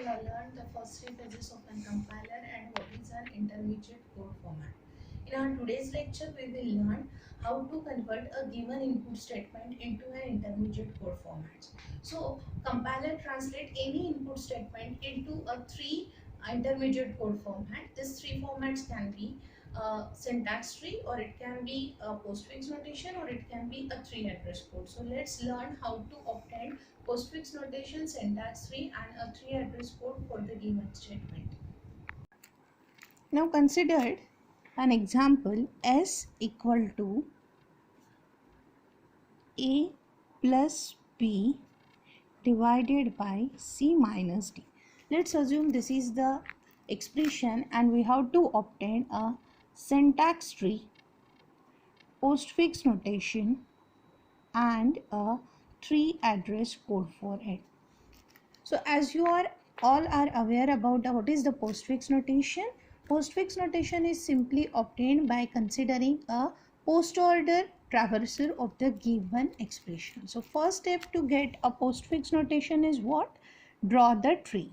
will learn the first three phases of an compiler and what is an intermediate code format. In our today's lecture, we will learn how to convert a given input statement into an intermediate code format. So, compiler translate any input statement into a three intermediate code format. These three formats can be syntax tree, or it can be a postfix notation, or it can be a tree address code. So let's learn how to obtain postfix notation, syntax tree and a tree address code for the given statement. Now consider an example S equal to A plus B divided by C minus D. Let's assume this is the expression and we have to obtain a syntax tree, postfix notation and a tree address code for it. So as you are all are aware about what is the postfix notation. Postfix notation is simply obtained by considering a post order traversal of the given expression. So first step to get a postfix notation is what? Draw the tree.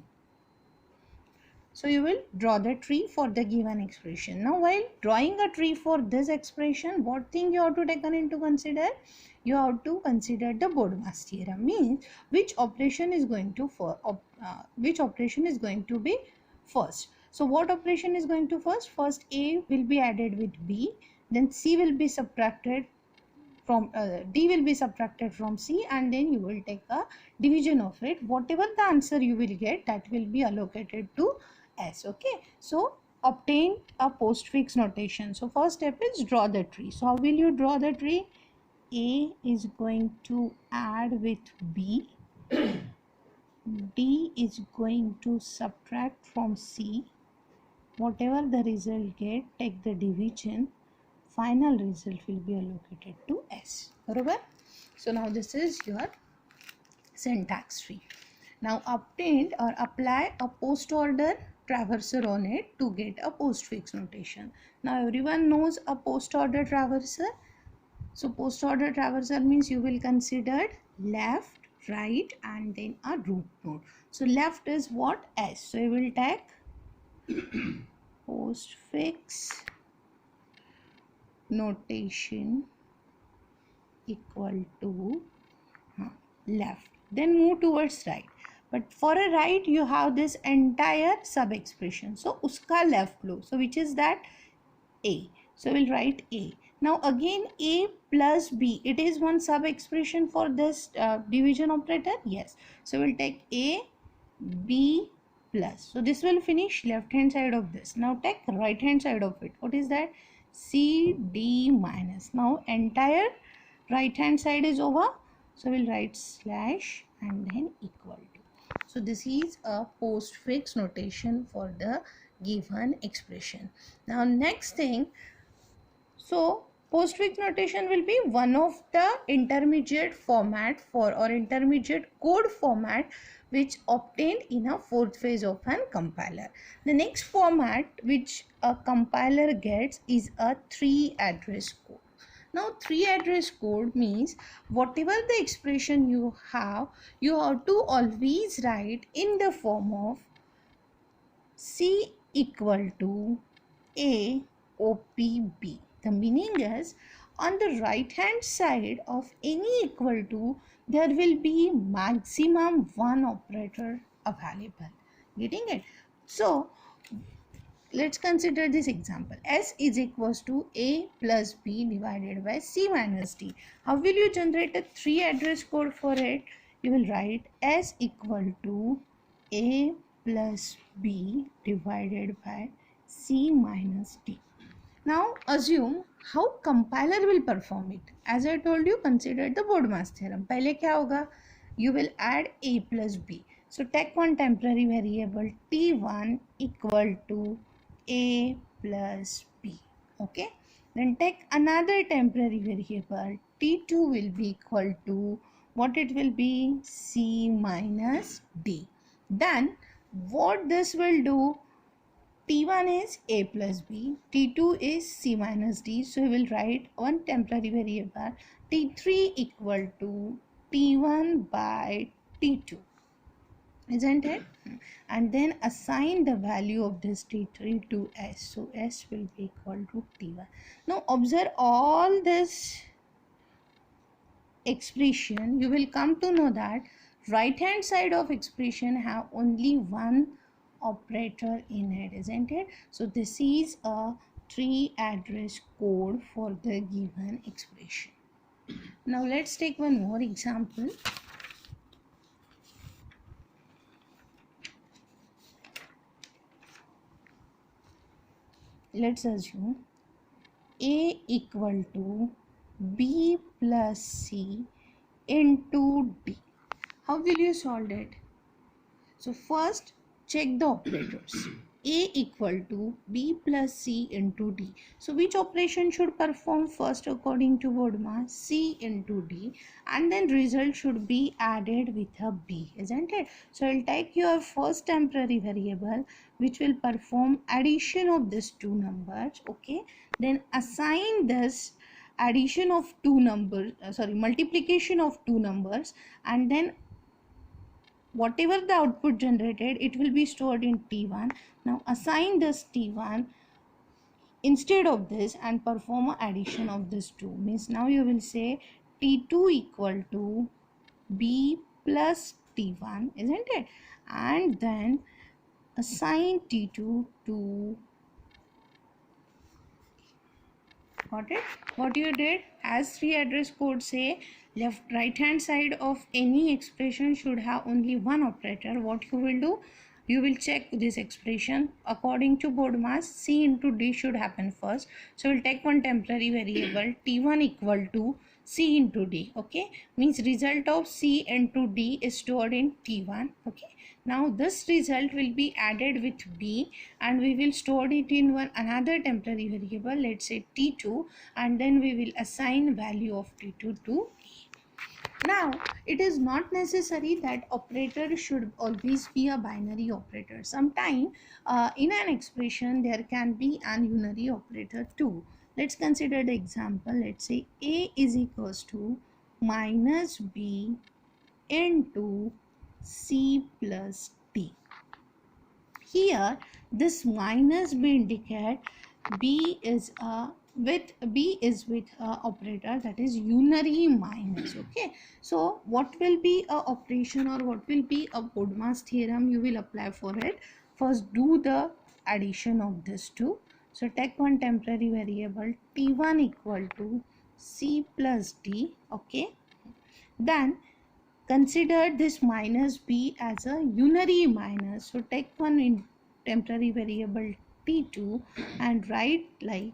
So you will draw the tree for the given expression. Now while drawing a tree for this expression, what thing you have to take into consider? You have to consider the Bodmas theorem, means which operation is going to be first. So what operation is going to first? First A will be added with B, then C will be subtracted from D will be subtracted from C, and then you will take a division of it. Whatever the answer you will get, that will be allocated to S. Okay, so obtain a postfix notation. So first step is draw the tree. So how will you draw the tree? A is going to add with B, D is going to subtract from C, whatever the result get, take the division, final result will be allocated to S. Barabar? So now this is your syntax tree. Now obtained or apply a post order traversal on it to get a postfix notation. Now everyone knows a post order traversal. So post order traversal means you will consider left, right and then a root node. So left is what? S. So you will take postfix notation equal to left, then move towards right. But for a right you have this entire sub expression, so uska left low. So which is that? A. So we'll write A. Now again A plus B, it is one sub expression for this division operator. Yes. So we'll take A, B plus. So this will finish left hand side of this. Now take right hand side of it. What is that? C, D minus. Now entire right hand side is over. So we'll write slash and then equal to. So this is a postfix notation for the given expression. Now next thing, so postfix notation will be one of the intermediate format for or intermediate code format which obtained in a fourth phase of an compiler. The next format which a compiler gets is a tree address code. Now tree address code means whatever the expression you have to always write in the form of C equal to A OPB. The meaning is on the right hand side of any equal to there will be maximum one operator available. Getting it? So let's consider this example. S is equals to A plus B divided by C minus D. How will you generate a tree address code for it? You will write S equal to A plus B divided by C minus D. Now assume how compiler will perform it. As I told you, consider the Bodmas theorem. पहले क्या होगा? You will add A plus B. So take one temporary variable T1 equal to A plus B. Okay. Then take another temporary variable T2 will be equal to what it will be? C minus D. Then what this will do? T1 is A plus B, T2 is C minus D. So we will write one temporary variable T3 equal to T1 by T2. isn't it? And then assign the value of this t3 to s, so s will be equal to t1. Now observe all this expression, you will come to know that right hand side of expression have only one operator in it, isn't it? So this is a tree address code for the given expression. Now let's take one more example. Let's assume a equal to b plus c into d. How will you solve it? So first check the operators. A equal to b plus c into d. So which operation should perform first according to Bodma? C into d, and then result should be added with a b, isn't it? So I'll take your first temporary variable which will perform addition of these two numbers, okay? Then assign this addition of two numbers, multiplication of two numbers, and then whatever the output generated, it will be stored in t1. Now assign this t1 instead of this and perform a addition of this two, means now you will say t2 equal to b plus t1, isn't it? And then assign t2 to, got it? What you did, as three address code say, left right hand side of any expression should have only one operator. What you will do, you will check this expression according to board mass. C into D should happen first, so we'll take one temporary variable t1 equal to C into D, okay? Means result of C into D is stored in t1, okay? Now this result will be added with b, and we will store it in one another temporary variable, let's say t2, and then we will assign value of t2 to a. Now it is not necessary that operator should always be a binary operator. Sometime in an expression there can be an unary operator too. Let's consider the example. Let's say a is equals to minus b into c plus d. Here this minus b indicate b is with a operator, that is unary minus, okay? So what will be a operation, or what will be a Bodmas theorem you will apply for it? First do the addition of this two. So take one temporary variable t1 equal to c plus d, okay? Then consider this minus b as a unary minus. So take one in temporary variable t2 and write like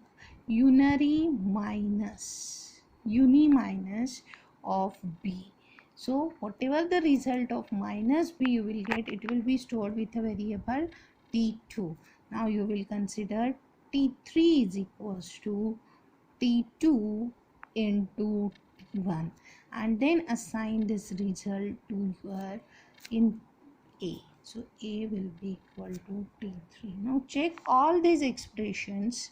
unary minus, uni minus of b. So whatever the result of minus b you will get, it will be stored with a variable t2. Now you will consider t3 is equals to t2 into t1, and then assign this result to your in a. So a will be equal to t3. Now check all these expressions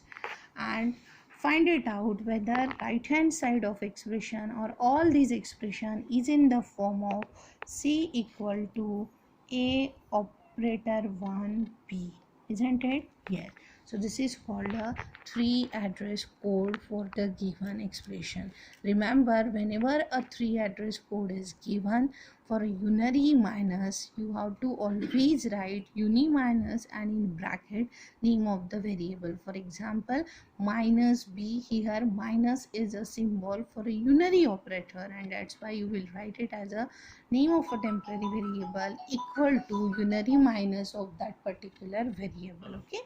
and find it out whether right hand side of expression or all these expression is in the form of c equal to a operator 1b, isn't it? Yes. So this is called a three address code for the given expression. Remember, whenever a three address code is given for a unary minus, you have to always write uni minus and in bracket name of the variable. For example, minus b, here minus is a symbol for a unary operator, and that's why you will write it as a name of a temporary variable equal to unary minus of that particular variable, okay?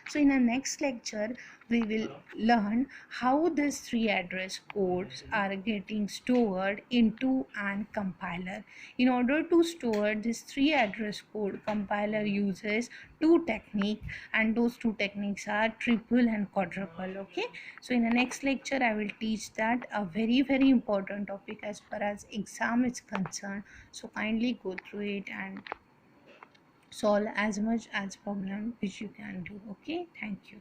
So in the next lecture we will learn how these three address codes are getting stored into an compiler. In order to store this three address code, compiler uses two techniques, and those two techniques are triple and quadruple, okay? So in the next lecture I will teach that a very important topic as far as exam is concerned. So kindly go through it and solve as much as problem which you can do, okay? Thank you.